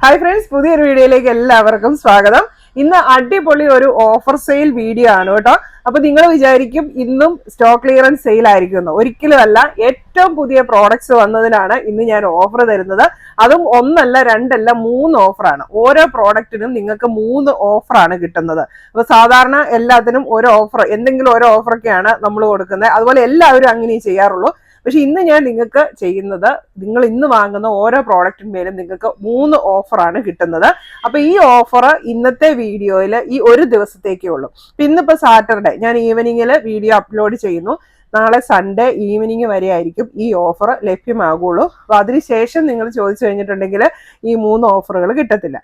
Hi friends, പുതിയൊരു വീഡിയോയിലേക്ക് എല്ലാവർക്കും സ്വാഗതം. ഇന്ന് അടിപൊളി ഒരു ഓഫർ സെയിൽ വീഡിയോ ആണ് കേട്ടോ. അപ്പൊ നിങ്ങൾ വിചാരിക്കും ഇന്നും സ്റ്റോക്ക് ക്ലിയറൻസ് സെയിൽ ആയിരിക്കും. ഒരിക്കലും അല്ല. ഏറ്റവും പുതിയ പ്രോഡക്ട്സ് വന്നതിനാണ് ഇന്ന് ഞാൻ ഓഫർ തരുന്നത്. അതും ഒന്നല്ല, രണ്ടല്ല, 3 ഓഫറാണ്. ഓരോ പ്രോഡക്റ്റിനും നിങ്ങൾക്ക് 3 ഓഫറാണ് കിട്ടുന്നത്. അപ്പൊ സാധാരണ എല്ലാത്തിനും ഒരു ഓഫർ, എന്തെങ്കിലും ഒരു ഓഫറൊക്കെയാണ് നമ്മൾ കൊടുക്കുന്നത്. അതുപോലെ എല്ലാവരും അങ്ങനെ ചെയ്യാറുള്ളൂ. പക്ഷെ ഇന്ന് ഞാൻ നിങ്ങൾക്ക് ചെയ്യുന്നത്, നിങ്ങൾ ഇന്ന് വാങ്ങുന്ന ഓരോ പ്രോഡക്റ്റിന്മേലും നിങ്ങൾക്ക് 3 ഓഫറാണ് കിട്ടുന്നത്. അപ്പൊ ഈ ഓഫർ ഇന്നത്തെ വീഡിയോയിൽ ഈ ഒരു ദിവസത്തേക്കേ ഉള്ളൂ. ഇന്നിപ്പോ സാറ്റർഡേ ഞാൻ ഈവനിങ്ങിൽ വീഡിയോ അപ്ലോഡ് ചെയ്യുന്നു. നാളെ സൺഡേ ഈവനിങ് വരെ ആയിരിക്കും ഈ ഓഫർ ലഭ്യമാകുള്ളൂ. അപ്പൊ അതിനുശേഷം നിങ്ങൾ ചോദിച്ചു കഴിഞ്ഞിട്ടുണ്ടെങ്കിൽ ഈ 3 ഓഫറുകൾ കിട്ടത്തില്ല.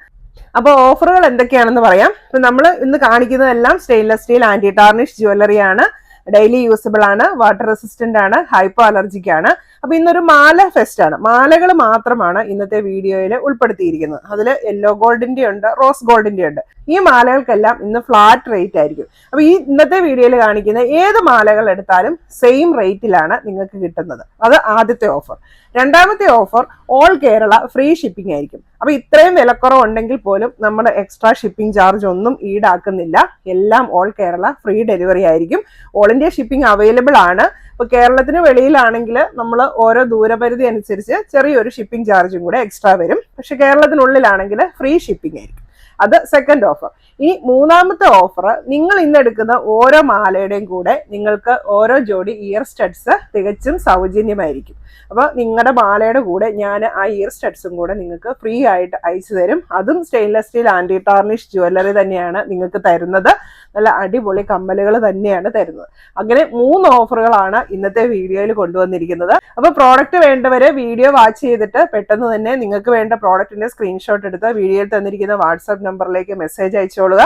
അപ്പോൾ ഓഫറുകൾ എന്തൊക്കെയാണെന്ന് പറയാം. ഇപ്പൊ നമ്മൾ ഇന്ന് കാണിക്കുന്നതെല്ലാം stainless steel anti tarnish jewellery ആണ്. ഡെയിലി യൂസബിൾ ആണ്, വാട്ടർ റെസിസ്റ്റന്റ് ആണ്, ഹൈപ്പോ അലർജിക് ആണ്. അപ്പൊ ഇന്നൊരു മാല ഫെസ്റ്റ് ആണ്. മാലകൾ മാത്രമാണ് ഇന്നത്തെ വീഡിയോയിൽ ഉൾപ്പെടുത്തിയിരിക്കുന്നത്. അതിൽ യെല്ലോ ഗോൾഡിന്റെ ഉണ്ട്, റോസ് ഗോൾഡിന്റെ ഉണ്ട്. ഈ മാലകൾക്കെല്ലാം ഇന്ന് ഫ്ലാറ്റ് റേറ്റ് ആയിരിക്കും. അപ്പൊ ഈ ഇന്നത്തെ വീഡിയോയിൽ കാണിക്കുന്ന ഏത് മാലകൾ എടുത്താലും സെയിം റേറ്റിലാണ് നിങ്ങൾക്ക് കിട്ടുന്നത്. അത് ആദ്യത്തെ ഓഫർ. രണ്ടാമത്തെ offer all Kerala free shipping ആയിരിക്കും. അപ്പൊ ഇത്രയും വിലക്കുറവുണ്ടെങ്കിൽ പോലും നമ്മൾ എക്സ്ട്രാ ഷിപ്പിംഗ് ചാർജ് ഒന്നും ഈടാക്കുന്നില്ല. എല്ലാം ഓൾ കേരള ഫ്രീ ഡെലിവറി ആയിരിക്കും. ഓൾ ഇന്ത്യ ഷിപ്പിംഗ് അവൈലബിൾ ആണ്. ഇപ്പൊ കേരളത്തിന് വെളിയിലാണെങ്കിൽ നമ്മൾ ഓരോ ദൂരപരിധി അനുസരിച്ച് ചെറിയൊരു ഷിപ്പിംഗ് ചാർജും കൂടെ എക്സ്ട്രാ വരും. പക്ഷെ കേരളത്തിനുള്ളിലാണെങ്കിൽ ഫ്രീ ഷിപ്പിംഗ് ആയിരിക്കും. അത് സെക്കൻഡ് ഓഫർ. ഇനി മൂന്നാമത്തെ ഓഫർ, നിങ്ങൾ ഇന്ന് എടുക്കുന്ന ഓരോ മാലയുടെയും കൂടെ നിങ്ങൾക്ക് ഓരോ ജോഡി ഇയർ സ്റ്റഡ്സ് തികച്ചും സൗജന്യമായിരിക്കും. അപ്പൊ നിങ്ങളുടെ മാലയുടെ കൂടെ ഞാൻ ആ ഇയർ സ്റ്റഡ്സും കൂടെ നിങ്ങൾക്ക് ഫ്രീ ആയിട്ട് അയച്ചു തരും. അതും stainless steel anti tarnish jewellery തന്നെയാണ് നിങ്ങൾക്ക് തരുന്നത്. നല്ല അടിപൊളി കമ്മലുകൾ തന്നെയാണ് തരുന്നത്. അങ്ങനെ 3 ഓഫറുകളാണ് ഇന്നത്തെ വീഡിയോയിൽ കൊണ്ടുവന്നിരിക്കുന്നത്. അപ്പൊ പ്രോഡക്റ്റ് വേണ്ടവര് വീഡിയോ വാച്ച് ചെയ്തിട്ട് പെട്ടെന്ന് തന്നെ നിങ്ങൾക്ക് വേണ്ട പ്രോഡക്റ്റിന്റെ സ്ക്രീൻഷോട്ട് എടുത്ത് വീഡിയോയിൽ തന്നിരിക്കുന്ന വാട്സാപ്പ് നമ്പറിലേക്ക് മെസ്സേജ് അയച്ചോളുക.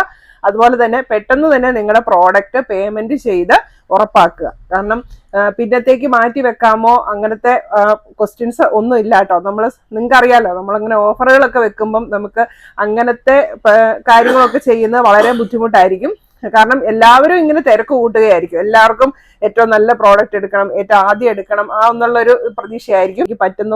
അതുപോലെ തന്നെ പെട്ടെന്ന് തന്നെ നിങ്ങളുടെ പ്രോഡക്റ്റ് പേയ്മെന്റ് ചെയ്ത് ഉറപ്പാക്കുക. കാരണം പിന്നത്തേക്ക് മാറ്റി വെക്കാമോ അങ്ങനത്തെ ക്വസ്റ്റ്യൻസ് ഒന്നും ഇല്ല കേട്ടോ. നിങ്ങൾക്ക് അറിയാലോ, നമ്മളങ്ങനെ ഓഫറുകളൊക്കെ വെക്കുമ്പം നമുക്ക് അങ്ങനത്തെ കാര്യങ്ങളൊക്കെ ചെയ്യുന്നത് വളരെ ബുദ്ധിമുട്ടായിരിക്കും. കാരണം എല്ലാവരും ഇങ്ങനെ തിരക്ക് കൂട്ടുകയായിരിക്കും. എല്ലാവർക്കും ഏറ്റവും നല്ല പ്രോഡക്റ്റ് എടുക്കണം, ഏറ്റവും ആദ്യം എടുക്കണം, എന്നുള്ളൊരു പ്രതീക്ഷയായിരിക്കും. എനിക്ക് പറ്റുന്ന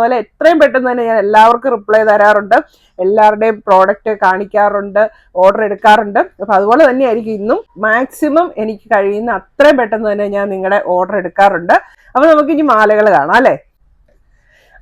പോലെ എത്രയും പെട്ടെന്ന് തന്നെ ഞാൻ എല്ലാവർക്കും റിപ്ലൈ തരാറുണ്ട്. എല്ലാവരുടെയും പ്രോഡക്റ്റ് കാണിക്കാറുണ്ട്, ഓർഡർ എടുക്കാറുണ്ട്. അപ്പൊ അതുപോലെ തന്നെയായിരിക്കും ഇന്നും. മാക്സിമം എനിക്ക് കഴിയുന്ന അത്രയും പെട്ടെന്ന് തന്നെ ഞാൻ നിങ്ങളുടെ ഓർഡർ എടുക്കാറുണ്ട്. അപ്പൊ നമുക്ക് ഇനി മാലകൾ കാണാം അല്ലെ.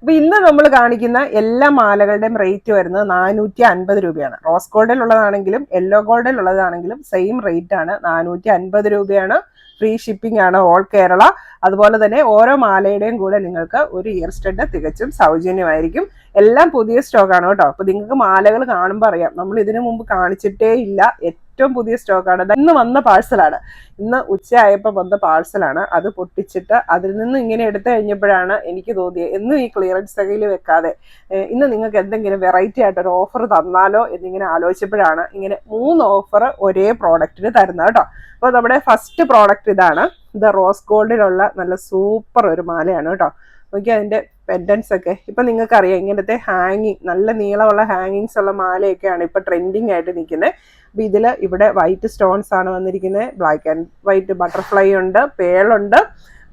അപ്പൊ ഇന്ന് നമ്മൾ കാണിക്കുന്ന എല്ലാ മാലകളുടെയും റേറ്റ് വരുന്നത് 450 രൂപയാണ്. റോസ് ഗോൾഡിൽ ഉള്ളതാണെങ്കിലും യെല്ലോ ഗോൾഡിൽ ഉള്ളതാണെങ്കിലും സെയിം റേറ്റ് ആണ്. 450 രൂപയാണ്. ഫ്രീ ഷിപ്പിംഗ് ആണ് ഓൾ കേരള. അതുപോലെ തന്നെ ഓരോ മാലയുടെയും കൂടെ നിങ്ങൾക്ക് ഒരു ഇയർ സ്റ്റഡ് തികച്ചും സൗജന്യമായിരിക്കും. എല്ലാം പുതിയ സ്റ്റോക്ക് ആണ് കേട്ടോ. അപ്പൊ നിങ്ങൾക്ക് മാലകൾ കാണുമ്പോൾ അറിയാം, നമ്മൾ ഇതിനു മുമ്പ് കാണിച്ചിട്ടേ ഇല്ല. ഏറ്റവും പുതിയ സ്റ്റോക്കാണ്. ഇന്ന് വന്ന പാഴ്സലാണ്. ഇന്ന് ഉച്ചയായപ്പോൾ വന്ന പാഴ്സലാണ്. അത് പൊട്ടിച്ചിട്ട് അതിൽ നിന്ന് ഇങ്ങനെ എടുത്തു കഴിഞ്ഞപ്പോഴാണ് എനിക്ക് തോന്നിയത് എന്നും ഈ ക്ലിയറൻസ് സെയിൽ വെക്കാതെ ഇന്ന് നിങ്ങൾക്ക് എന്തെങ്കിലും വെറൈറ്റി ആയിട്ട് ഒരു ഓഫർ തന്നാലോ എന്നിങ്ങനെ ആലോചിച്ചപ്പോഴാണ് ഇങ്ങനെ 3 ഓഫർ ഒരേ പ്രോഡക്റ്റിന് തരുന്നത് കേട്ടോ. അപ്പോൾ നമ്മുടെ ഫസ്റ്റ് പ്രോഡക്റ്റ് ഇതാണ്. ഇത് റോസ് ഗോൾഡിലുള്ള നല്ല സൂപ്പർ ഒരു മാലയാണ് കേട്ടോ. നോക്കി അതിന്റെ പെൻഡൻസ് ഒക്കെ. ഇപ്പൊ നിങ്ങൾക്ക് അറിയാം, ഇങ്ങനത്തെ ഹാങ്ങിങ്, നല്ല നീളമുള്ള ഹാങ്ങിങ്സ് ഉള്ള മാലയൊക്കെയാണ് ഇപ്പൊ ട്രെൻഡിങ് ആയിട്ട് നിൽക്കുന്നത്. അപ്പൊ ഇവിടെ വൈറ്റ് സ്റ്റോൺസ് ആണ് വന്നിരിക്കുന്നത്. ബ്ലാക്ക് ആൻഡ് വൈറ്റ് ബട്ടർഫ്ലൈ ഉണ്ട്, പേളുണ്ട്,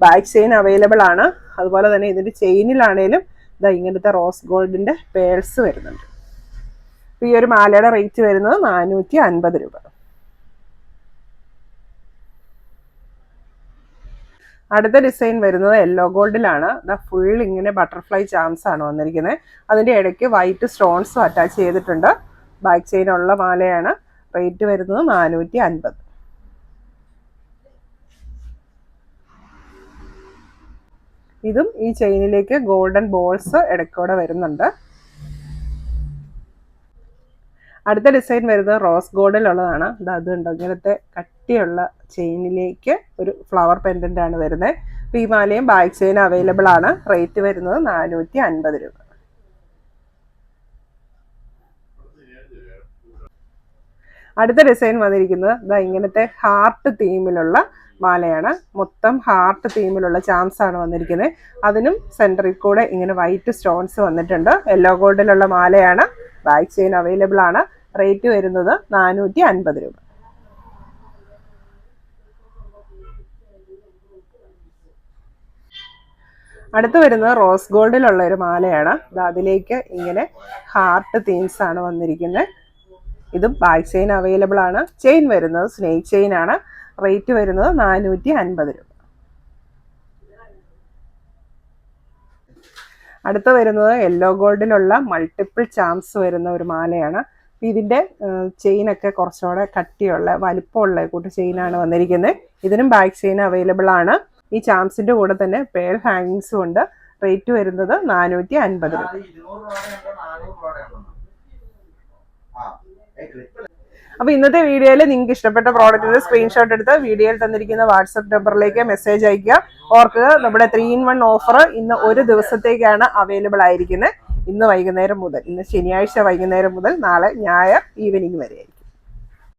ബാക്ക് ചെയിൻ അവൈലബിൾ ആണ്. അതുപോലെ തന്നെ ഇതിന്റെ ചെയിനിലാണേലും ഇങ്ങനത്തെ റോസ് ഗോൾഡിന്റെ പേൾസ് വരുന്നുണ്ട്. അപ്പൊ ഈ ഒരു മാലയുടെ റേറ്റ് വരുന്നത് 450 രൂപ. അടുത്ത ഡിസൈൻ വരുന്നത് യെല്ലോ ഗോൾഡിലാണ്. ഫുൾ ഇങ്ങനെ ബട്ടർഫ്ലൈ ചാംസ് ആണ് വന്നിരിക്കുന്നത്. അതിന്റെ ഇടയ്ക്ക് വൈറ്റ് സ്റ്റോൺസും അറ്റാച്ച് ചെയ്തിട്ടുണ്ട്. ബാക്ക് ചെയിൻ ഉള്ള മാലയാണ്. റേറ്റ് വരുന്നത് 450. ഇതും ഈ ചെയിനിലേക്ക് ഗോൾഡൻ ബോൾസ് ഇടയ്ക്കൂടെ വരുന്നുണ്ട്. അടുത്ത ഡിസൈൻ വരുന്നത് റോസ് ഗോൾഡിലുള്ളതാണ്. അതുണ്ടോ, ഇങ്ങനത്തെ കട്ടിയുള്ള ചെയിനിലേക്ക് ഒരു ഫ്ലവർ പെൻഡന്റ് ആണ് വരുന്നത്. അപ്പോൾ ഈ മാലയും ബാക്ക് ചെയിൻ അവൈലബിൾ ആണ്. റേറ്റ് വരുന്നത് 450 രൂപ. അടുത്ത ഡിസൈൻ വന്നിരിക്കുന്നത് ഇങ്ങനത്തെ ഹാർട്ട് തീമിലുള്ള മാലയാണ്. മൊത്തം ഹാർട്ട് തീമിലുള്ള ചാംസ് ആണ് വന്നിരിക്കുന്നത്. അതിനും സെന്ററിൽ കൂടെ ഇങ്ങനെ വൈറ്റ് സ്റ്റോൺസ് വന്നിട്ടുണ്ട്. യെല്ലോ ഗോൾഡിലുള്ള മാലയാണ്. ബാക്ക് ചെയിൻ അവൈലബിൾ ആണ്. റേറ്റ് വരുന്നത് 450 രൂപ. അടുത്ത് വരുന്നത് റോസ് ഗോൾഡിലുള്ള ഒരു മാലയാണ്. അതിലേക്ക് ഇങ്ങനെ ഹാർട്ട് തീംസ് ആണ് വന്നിരിക്കുന്നത്. ഇതും ബാക്ക് ചെയിൻ അവൈലബിൾ ആണ്. ചെയിൻ വരുന്നത് സ്നേക്ക് ചെയിൻ ആണ്. റേറ്റ് വരുന്നത് 450 രൂപ. അടുത്ത് വരുന്നത് യെല്ലോ ഗോൾഡിലുള്ള മൾട്ടിപ്പിൾ ചാംസ് വരുന്ന ഒരു മാലയാണ്. ഇതിൻ്റെ ചെയിനൊക്കെ കുറച്ചുകൂടെ കട്ടിയുള്ള വലിപ്പമുള്ള കൂട്ട് ചെയിനാണ് വന്നിരിക്കുന്നത്. ഇതിനും ബാക്ക് ചെയിൻ അവൈലബിൾ ആണ്. ഈ ചാംസിൻ്റെ കൂടെ തന്നെ പേൾ ഹാങ്ങിങ്സും ഉണ്ട്. റേറ്റ് വരുന്നത് 450 രൂപ. അപ്പോൾ ഇന്നത്തെ വീഡിയോയിൽ നിങ്ങൾക്ക് ഇഷ്ടപ്പെട്ട പ്രോഡക്റ്റിന്റെ സ്ക്രീൻഷോട്ട് എടുത്ത് വീഡിയോയിൽ തന്നിരിക്കുന്ന വാട്സപ്പ് നമ്പറിലേക്ക് മെസ്സേജ് അയക്കുക. ഓർക്കുക, നമ്മുടെ 3-in-1 ഓഫർ ഇന്ന് ഒരു ദിവസത്തേക്കാണ് അവൈലബിൾ ആയിരിക്കുന്നത്. ഇന്ന് വൈകുന്നേരം മുതൽ, ഇന്ന് ശനിയാഴ്ച വൈകുന്നേരം മുതൽ നാളെ ഞായർ ഈവനിങ് വരെയായിരിക്കും.